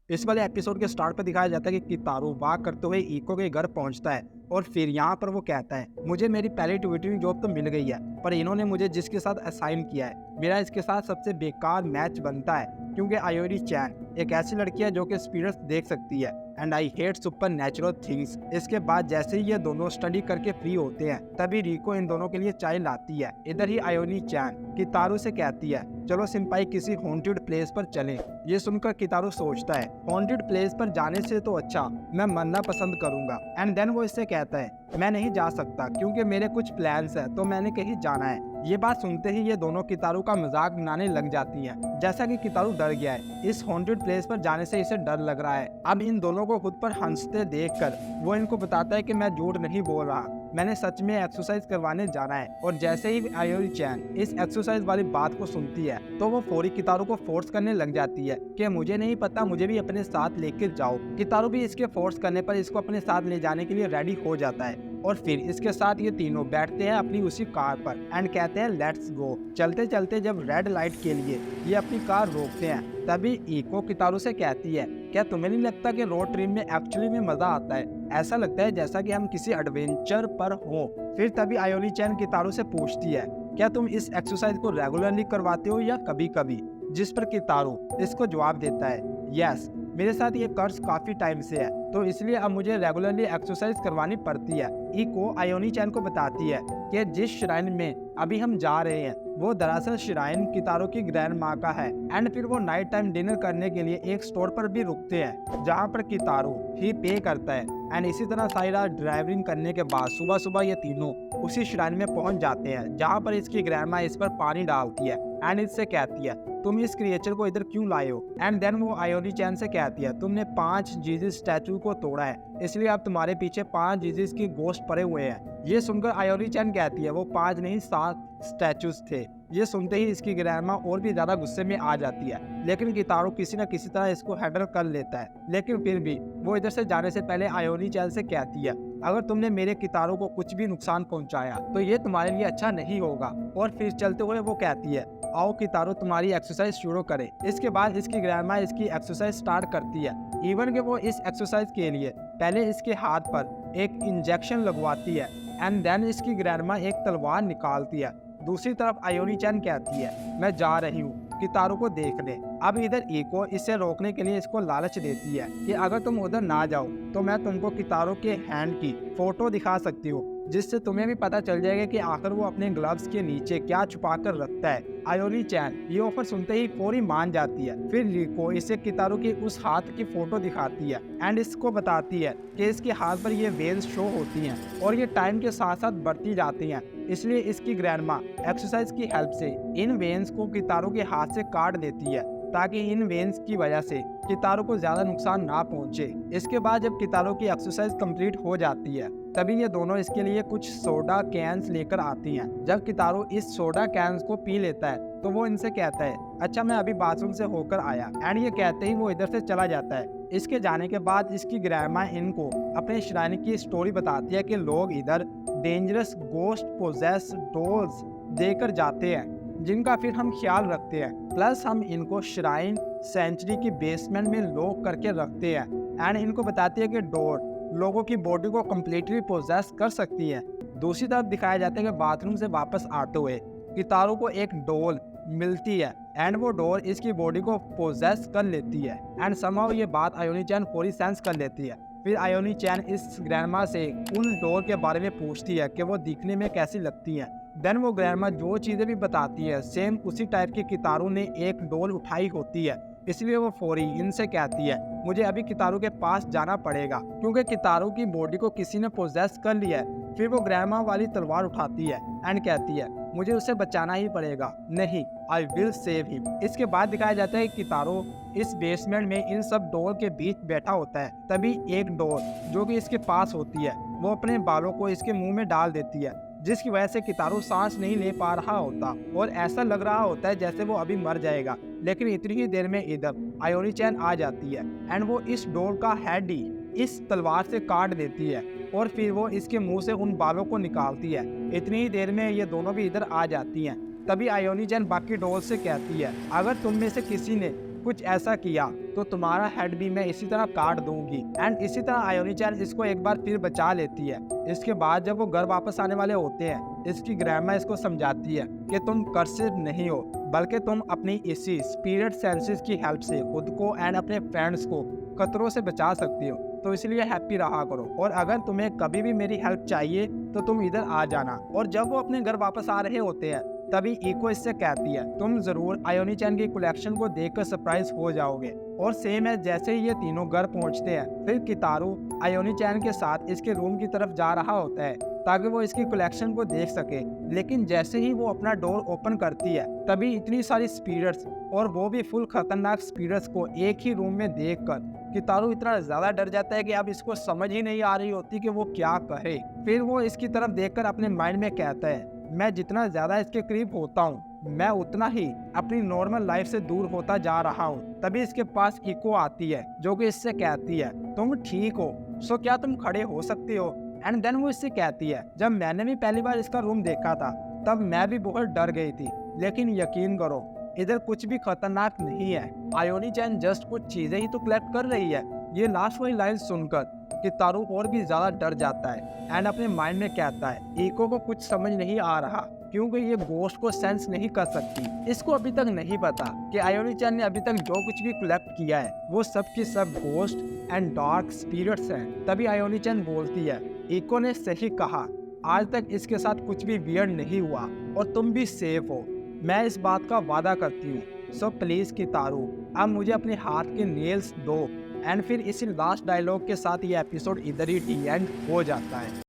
इस वाले एपिसोड के स्टार्ट पर दिखाया जाता है कि कितारो वाक करते हुए इको के घर पहुंचता है और फिर यहाँ पर वो कहता है, मुझे मेरी पहली ट्यूटरिंग जॉब तो मिल गई है, पर इन्होंने मुझे जिसके साथ असाइन किया है मेरा इसके साथ सबसे बेकार मैच बनता है, क्योंकि आयोरी चैन एक ऐसी लड़की है जो कि स्पिरिट्स देख सकती है and I hate super natural things. इसके बाद जैसे ही ये दोनों स्टडी करके फ्री होते हैं तभी रिको इन दोनों के लिए चाय लाती है। इधर ही आयोनी चैन कितारो से कहती है, चलो सिंपाई किसी हॉन्टेड प्लेस पर चलें। ये सुनकर कितारो सोचता है, हॉन्टेड प्लेस पर जाने से तो अच्छा मैं मरना पसंद करूंगा। एंड देन वो इससे कहता है, मैं नहीं जा सकता क्योंकि मेरे कुछ प्लान्स है, तो मैंने कहीं जाना है। ये बात सुनते ही ये दोनों कितारो का मजाक बनाने लग जाती हैं। जैसा कि कितारो डर गया है, इस हॉन्टेड प्लेस पर जाने से इसे डर लग रहा है। अब इन दोनों को खुद पर हंसते देखकर वो इनको बताता है कि मैं झूठ नहीं बोल रहा, मैंने सच में एक्सरसाइज करवाने जाना है। और जैसे ही आयोरी चैन इस एक्सरसाइज वाली बात को सुनती है तो वो फौरी कितारो को फोर्स करने लग जाती है कि मुझे नहीं पता, मुझे भी अपने साथ लेकर जाओ। कितारो भी इसके फोर्स करने पर इसको अपने साथ ले जाने के लिए रेडी हो जाता है और फिर इसके साथ ये तीनों बैठते हैं अपनी उसी कार पर एंड कहते हैं लेट्स गो। चलते चलते जब रेड लाइट के लिए ये अपनी कार रोकते हैं तभी इको कितारो से कहती है, क्या तुम्हें नहीं लगता कि रोड ट्रिप में एक्चुअली में मजा आता है? ऐसा लगता है जैसा कि हम किसी एडवेंचर पर हो। फिर तभी आयोनी चैन कितारो से पूछती है, क्या तुम इस एक्सरसाइज को रेगुलरली करवाते हो या कभी कभी? जिस पर कितारो इसको जवाब देता है, यस, मेरे साथ ये कर्ज काफी टाइम से है, तो इसलिए अब मुझे रेगुलरली एक्सरसाइज करवानी पड़ती है। इको आयोनी चैन को बताती है कि जिस श्राइन में अभी हम जा रहे हैं वो दरअसल श्राइन कितारो की ग्रैंड माँ का है। एंड फिर वो नाइट टाइम डिनर करने के लिए एक स्टोर पर भी रुकते हैं जहाँ पर कितारो ही पे करता है। एंड इसी तरह सारी रात ड्राइविंग करने के बाद सुबह सुबह ये तीनों उसी श्राइन में पहुंच जाते हैं जहाँ पर इसकी ग्रैंड माँ इस पर पानी डालती है एंड इससे कहती है, तुम इस क्रिएचर को इधर क्यों लाए हो? एंड देन वो आयोनी चैन से कहती है, तुमने 5 जीसस स्टैचू को तोड़ा है, इसलिए अब तुम्हारे पीछे 5 जीसस की गोश्त पड़े हुए हैं। ये सुनकर आयोनी चैन कहती है, वो 5 नहीं 7 स्टैचूज थे। ये सुनते ही इसकी ग्रैंडमा और भी ज्यादा गुस्से में आ जाती है, लेकिन कितारो किसी न किसी तरह इसको हैंडल कर लेता है। लेकिन फिर भी वो इधर से जाने से पहले आयोनी चैन से कहती है, अगर तुमने मेरे कितारो को कुछ भी नुकसान पहुंचाया तो ये तुम्हारे लिए अच्छा नहीं होगा। और फिर चलते हुए वो कहती है, आओ कितारो तुम्हारी एक्सरसाइज शुरू करें। इसके बाद इसकी ग्रैंडमा इसकी एक्सरसाइज स्टार्ट करती है। इवन कि वो इस एक्सरसाइज के लिए पहले इसके हाथ पर एक इंजेक्शन लगवाती है एंड देन इसकी ग्रैंडमा एक तलवार निकालती है। दूसरी तरफ आयोनी चैन कहती है, मैं जा रही हूँ कितारो को देखने। अब इधर इको इसे रोकने के लिए इसको लालच देती है कि अगर तुम उधर ना जाओ तो मैं तुमको कितारो के हैंड की फोटो दिखा सकती हूँ, जिससे तुम्हें भी पता चल जाएगा कि आखिर वो अपने ग्लव्स के नीचे क्या छुपा कर रखता है। आयोनी चैन ये ऑफर सुनते ही फौरी मान जाती है। फिर रिको इसे कितारो की उस हाथ की फोटो दिखाती है एंड इसको बताती है कि इसके हाथ पर ये वेन्स शो होती हैं और ये टाइम के साथ साथ बढ़ती जाती हैं। इसलिए इसकी ग्रैंडमा एक्सरसाइज की हेल्प से इन वेन्स को कितारो के हाथ से काट देती है ताकि इन वेन्स की वजह से कितारो को ज्यादा नुकसान ना पहुंचे। इसके बाद जब कितारो की एक्सरसाइज कंप्लीट हो जाती है तभी ये दोनों इसके लिए कुछ सोडा कैंस लेकर आती हैं। जब कितारो इस सोडा कैंस को पी लेता है तो वो इनसे कहता है, अच्छा मैं अभी बाथरूम से होकर आया। एंड ये कहते ही वो इधर से चला जाता है। इसके जाने के बाद इसकी ग्रैंडमा इनको अपने श्राइन की स्टोरी बताती है कि लोग इधर डेंजरस गोस्ट पोजेस डॉल्स देकर जाते हैं जिनका फिर हम ख्याल रखते हैं, प्लस हम इनको श्राइन सेंचुरी की बेसमेंट में लॉक करके रखते हैं। एंड इनको बताती है कि डोर लोगों की बॉडी को कम्प्लीटली पोजेस कर सकती है। दूसरी तरफ दिखाया जाता है कि बाथरूम से वापस आते हुए कितारो को एक डोल मिलती है एंड वो डोर इसकी बॉडी को पोजेस कर लेती है। एंड समहाउ ये बात आयोनी चैन पूरी सेंस कर लेती है। फिर आयोनी चैन इस ग्रैंडमा से उन डोर के बारे में पूछती है कि वो दिखने में कैसी लगती हैं। देन वो ग्रैंडमा जो चीजें भी बताती है सेम उसी टाइप की कितारो ने एक डोल उठाई होती है। इसलिए वो फौरी इनसे कहती है, मुझे अभी कितारो के पास जाना पड़ेगा क्योंकि कितारो की बॉडी को किसी ने पोजेस कर लिया है। फिर वो ग्रैंडमा वाली तलवार उठाती है एंड कहती है, मुझे उसे बचाना ही पड़ेगा, नहीं आई विल सेव हिम। इसके बाद दिखाया जाता है कि कितारो इस बेसमेंट में इन सब डोर के बीच बैठा होता है। तभी एक डोर जो कि इसके पास होती है वो अपने बालों को इसके मुंह में डाल देती है, जिसकी वजह से कितारो सांस नहीं ले पा रहा होता और ऐसा लग रहा होता है जैसे वो अभी मर जाएगा। लेकिन इतनी ही देर में इधर आयोनी चैन आ जाती है एंड वो इस डोर का हेड ही इस तलवार से काट देती है और फिर वो इसके मुंह से उन बालों को निकालती है। इतनी ही देर में ये दोनों भी इधर आ जाती हैं। तभी आयोनी चैन बाकी डोर से कहती है, अगर तुम में से किसी ने कुछ ऐसा किया तो तुम्हारा हेड भी मैं इसी तरह काट दूंगी। एंड इसी तरह आयोनी-चैन इसको एक बार फिर बचा लेती है। इसके बाद जब वो घर वापस आने वाले होते हैं, इसकी ग्रैंडमा इसको समझाती है कि तुम कर्सिव नहीं हो, बल्कि तुम अपनी इसी स्पिरिट सेंसेस की हेल्प से खुद को एंड अपने फ्रेंड्स को खतरों से बचा सकती हो। तो इसलिए हैप्पी रहा करो, और अगर तुम्हें कभी भी मेरी हेल्प चाहिए तो तुम इधर आ जाना। और जब वो अपने घर वापस आ रहे होते हैं, तभी इको इससे कहती है तुम जरूर आयोनी-चैन की कलेक्शन को देखकर सरप्राइज हो जाओगे। और सेम है, जैसे ही ये तीनों घर पहुंचते हैं, फिर कितारू आयोनी-चैन के साथ इसके रूम की तरफ जा रहा होता है ताकि वो इसकी कलेक्शन को देख सके। लेकिन जैसे ही वो अपना डोर ओपन करती है, तभी इतनी सारी स्पिरिट्स, और वो भी फुल खतरनाक स्पिरिट्स को एक ही रूम में देखकर कितारू इतना ज्यादा डर जाता है कि अब इसको समझ ही नहीं आ रही होती कि वो क्या कहे। फिर वो इसकी तरफ देखकर अपने माइंड में कहता है मैं जितना ज्यादा इसके करीब होता हूँ, मैं उतना ही अपनी नॉर्मल लाइफ से दूर होता जा रहा हूँ। तभी इसके पास इको आती है जो कि इससे कहती है तुम ठीक हो, सो क्या तुम खड़े हो सकते हो। एंड देन वो इससे कहती है जब मैंने भी पहली बार इसका रूम देखा था, तब मैं भी बहुत डर गई थी, लेकिन यकीन करो इधर कुछ भी खतरनाक नहीं है। आयोनी-चैन जस्ट कुछ चीजें ही तो कलेक्ट कर रही है। ये लास्ट वाली लाइन सुनकर कितारू और भी ज्यादा डर जाता है एंड अपने माइंड में कहता है इको को कुछ समझ नहीं आ रहा, क्योंकि ये गोस्ट को सेंस नहीं कर सकती। इसको अभी तक नहीं पता कि आयोनी-चैन ने अभी तक जो कुछ भी कलेक्ट किया है वो सब की सब गोस्ट एंड डार्क स्पिरिट्स हैं। तभी आयोनी-चैन बोलती है इको ने सही कहा, आज तक इसके साथ कुछ भी वियर्ड नहीं हुआ और तुम भी सेफ हो, मैं इस बात का वादा करती हूँ। सो प्लीज कितारू, अब मुझे अपने हाथ के नेल्स दो। एंड फिर इसी लास्ट डायलॉग के साथ ये एपिसोड इधर ही एंड हो जाता है।